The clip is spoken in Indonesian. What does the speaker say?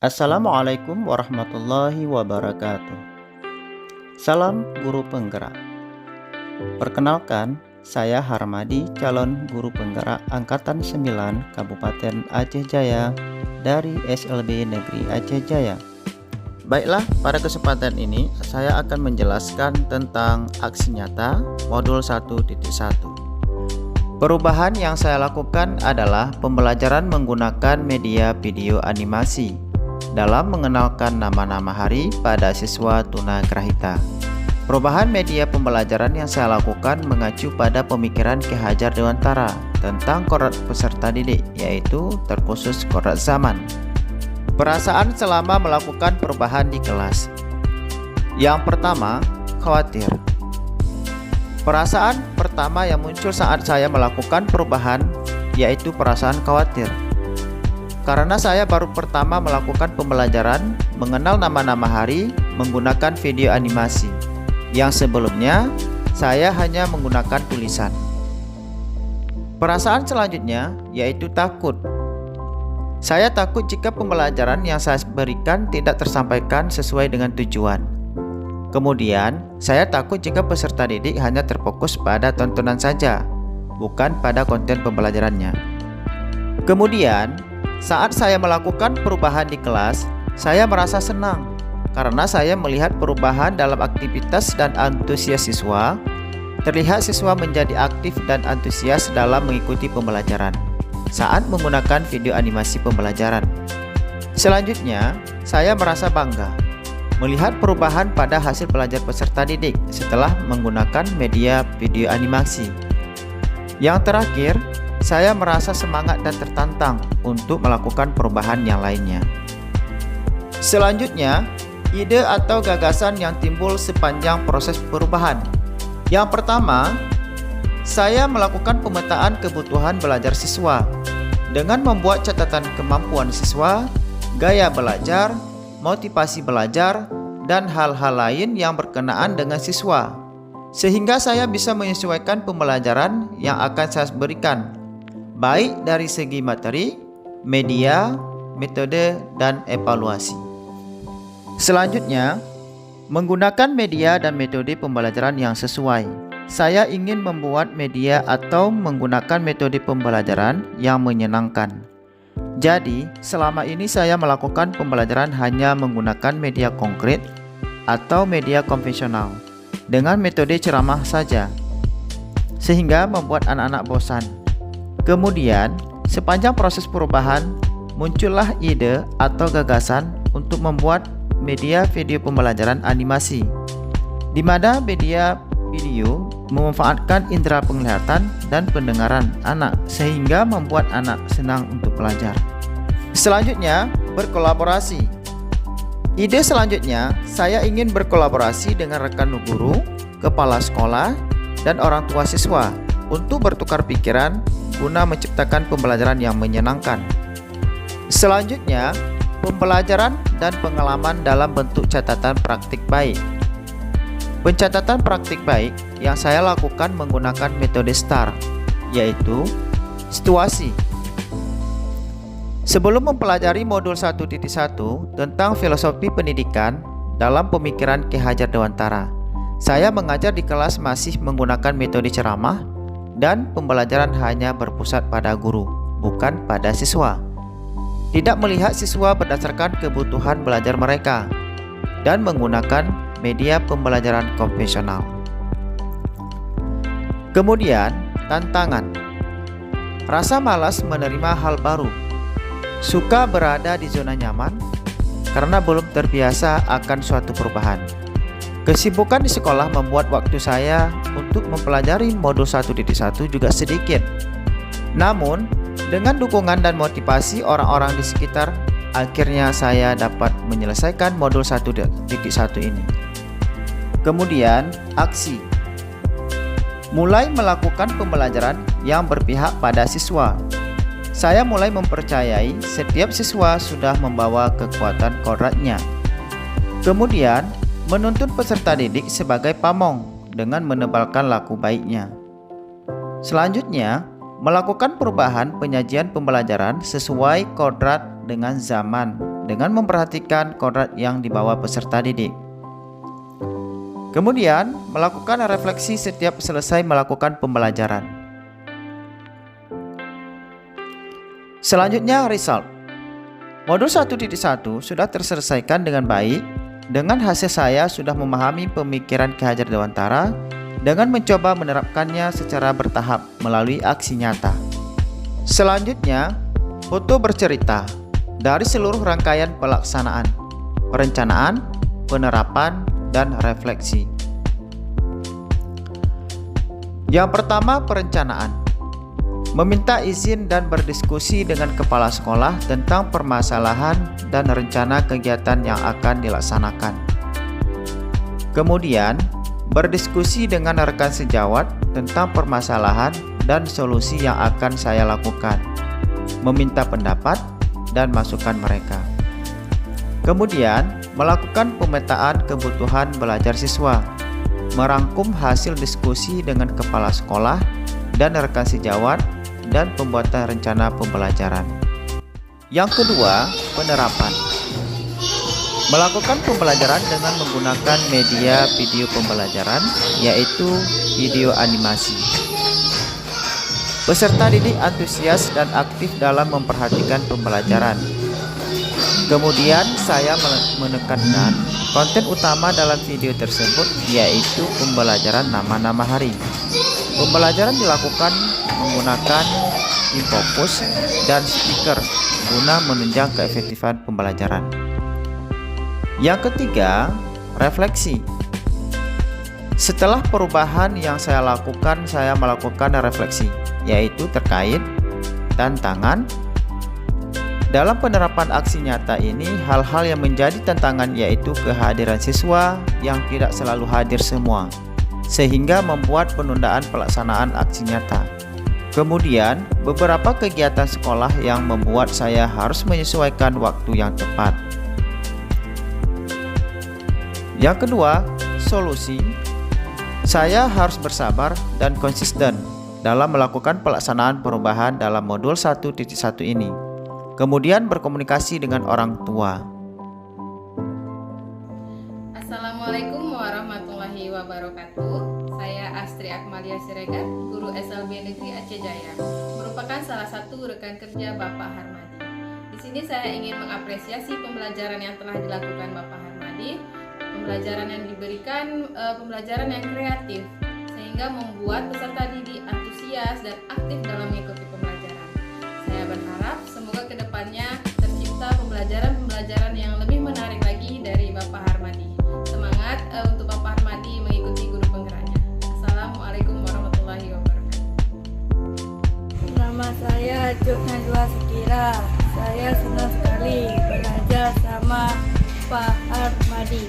Assalamualaikum warahmatullahi wabarakatuh. Salam guru penggerak. Perkenalkan, saya Harmadi, calon guru penggerak Angkatan 9 Kabupaten Aceh Jaya dari SLB Negeri Aceh Jaya. Baiklah, pada kesempatan ini saya akan menjelaskan tentang aksi nyata modul 1.1. Perubahan yang saya lakukan adalah pembelajaran menggunakan media video animasi dalam mengenalkan nama-nama hari pada siswa tunagrahita. Perubahan media pembelajaran yang saya lakukan mengacu pada pemikiran Ki Hajar Dewantara tentang kodrat peserta didik, yaitu terkhusus kodrat zaman. Perasaan selama melakukan perubahan di kelas. Yang pertama, khawatir. Perasaan pertama yang muncul saat saya melakukan perubahan yaitu perasaan khawatir. Karena saya baru pertama melakukan pembelajaran mengenal nama-nama hari menggunakan video animasi, yang sebelumnya saya hanya menggunakan tulisan. Perasaan selanjutnya yaitu takut. Saya takut jika pembelajaran yang saya berikan tidak tersampaikan sesuai dengan tujuan. Kemudian, saya takut jika peserta didik hanya terfokus pada tontonan saja, bukan pada konten pembelajarannya. Kemudian, saat saya melakukan perubahan di kelas, saya merasa senang karena saya melihat perubahan dalam aktivitas dan antusias siswa. Terlihat siswa menjadi aktif dan antusias dalam mengikuti pembelajaran saat menggunakan video animasi pembelajaran. Selanjutnya, saya merasa bangga melihat perubahan pada hasil belajar peserta didik setelah menggunakan media video animasi. Yang terakhir, saya merasa semangat dan tertantang untuk melakukan perubahan yang lainnya. Selanjutnya, ide atau gagasan yang timbul sepanjang proses perubahan. Yang pertama, saya melakukan pemetaan kebutuhan belajar siswa dengan membuat catatan kemampuan siswa, gaya belajar, motivasi belajar, dan hal-hal lain yang berkenaan dengan siswa, sehingga saya bisa menyesuaikan pembelajaran yang akan saya berikan, baik dari segi materi, media, metode, dan evaluasi. Selanjutnya, menggunakan media dan metode pembelajaran yang sesuai. Saya ingin membuat media atau menggunakan metode pembelajaran yang menyenangkan. Jadi, selama ini saya melakukan pembelajaran hanya menggunakan media konkret atau media konvensional dengan metode ceramah saja, sehingga membuat anak-anak bosan. Kemudian, sepanjang proses perubahan, muncullah ide atau gagasan untuk membuat media video pembelajaran animasi, di mana media video memanfaatkan indera penglihatan dan pendengaran anak sehingga membuat anak senang untuk belajar. Selanjutnya, berkolaborasi. Ide selanjutnya, saya ingin berkolaborasi dengan rekan guru, kepala sekolah, dan orang tua siswa untuk bertukar pikiran guna menciptakan pembelajaran yang menyenangkan. Selanjutnya, pembelajaran dan pengalaman dalam bentuk catatan praktik baik. Pencatatan praktik baik yang saya lakukan menggunakan metode STAR, yaitu situasi. Sebelum mempelajari modul 1.1 tentang filosofi pendidikan dalam pemikiran Ki Hajar Dewantara, saya mengajar di kelas masih menggunakan metode ceramah dan pembelajaran hanya berpusat pada guru, bukan pada siswa. Tidak melihat siswa berdasarkan kebutuhan belajar mereka dan menggunakan media pembelajaran konvensional. Kemudian, tantangan. Rasa malas menerima hal baru. Suka berada di zona nyaman karena belum terbiasa akan suatu perubahan. Kesibukan di sekolah membuat waktu saya untuk mempelajari modul 1.1 juga sedikit. Namun, dengan dukungan dan motivasi orang-orang di sekitar, akhirnya saya dapat menyelesaikan modul 1.1 ini. Kemudian, aksi. Mulai melakukan pembelajaran yang berpihak pada siswa. Saya mulai mempercayai setiap siswa sudah membawa kekuatan kodratnya. Kemudian, menuntun peserta didik sebagai pamong dengan menebalkan laku baiknya. Selanjutnya, melakukan perubahan penyajian pembelajaran sesuai kodrat dengan zaman dengan memperhatikan kodrat yang dibawa peserta didik. Kemudian, melakukan refleksi setiap selesai melakukan pembelajaran. Selanjutnya, result. Modul 1.1 sudah terselesaikan dengan baik. Dengan hasil saya sudah memahami pemikiran Ki Hajar Dewantara dengan mencoba menerapkannya secara bertahap melalui aksi nyata. Selanjutnya, foto bercerita dari seluruh rangkaian pelaksanaan, perencanaan, penerapan, dan refleksi. Yang pertama, perencanaan. Meminta izin dan berdiskusi dengan kepala sekolah tentang permasalahan dan rencana kegiatan yang akan dilaksanakan. Kemudian, berdiskusi dengan rekan sejawat tentang permasalahan dan solusi yang akan saya lakukan, meminta pendapat dan masukan mereka. Kemudian, melakukan pemetaan kebutuhan belajar siswa, merangkum hasil diskusi dengan kepala sekolah dan rekan sejawat, dan pembuatan rencana pembelajaran. Yang kedua, penerapan. Melakukan pembelajaran dengan menggunakan media video pembelajaran, yaitu video animasi. Peserta didik antusias dan aktif dalam memperhatikan pembelajaran. Kemudian saya menekankan konten utama dalam video tersebut, yaitu pembelajaran nama-nama hari. Pembelajaran dilakukan menggunakan infocus dan stiker guna menunjang keefektifan pembelajaran. Yang ketiga, refleksi. Setelah perubahan yang saya lakukan, saya melakukan refleksi, yaitu terkait tantangan. Dalam penerapan aksi nyata ini, hal-hal yang menjadi tantangan yaitu kehadiran siswa yang tidak selalu hadir semua, sehingga membuat penundaan pelaksanaan aksi nyata. Kemudian, beberapa kegiatan sekolah yang membuat saya harus menyesuaikan waktu yang tepat. Yang kedua, solusi. Saya harus bersabar dan konsisten dalam melakukan pelaksanaan perubahan dalam modul 1.1 ini. Kemudian berkomunikasi dengan orang tua. Assalamualaikum warahmatullahi wabarakatuh. Saya Astri Akmalia Siregar, guru SLB Negeri Aceh Jaya, merupakan salah satu rekan kerja Bapak Harmadi. Di sini saya ingin mengapresiasi pembelajaran yang telah dilakukan Bapak Harmadi. Pembelajaran yang diberikan pembelajaran yang kreatif, sehingga membuat peserta didik antusias dan aktif dalam mengikuti pembelajaran. Saya berharap semoga kedepannya tercipta pembelajaran-pembelajaran yang lebih menarik lagi dari Bapak Harmadi. Semangat untuk Bapak Harmadi mengikuti guru penggeraknya. Assalamualaikum warahmatullahi wabarakatuh. Nama saya Cuk Najwa Sekira. Saya senang sekali belajar sama Pak Harmadi.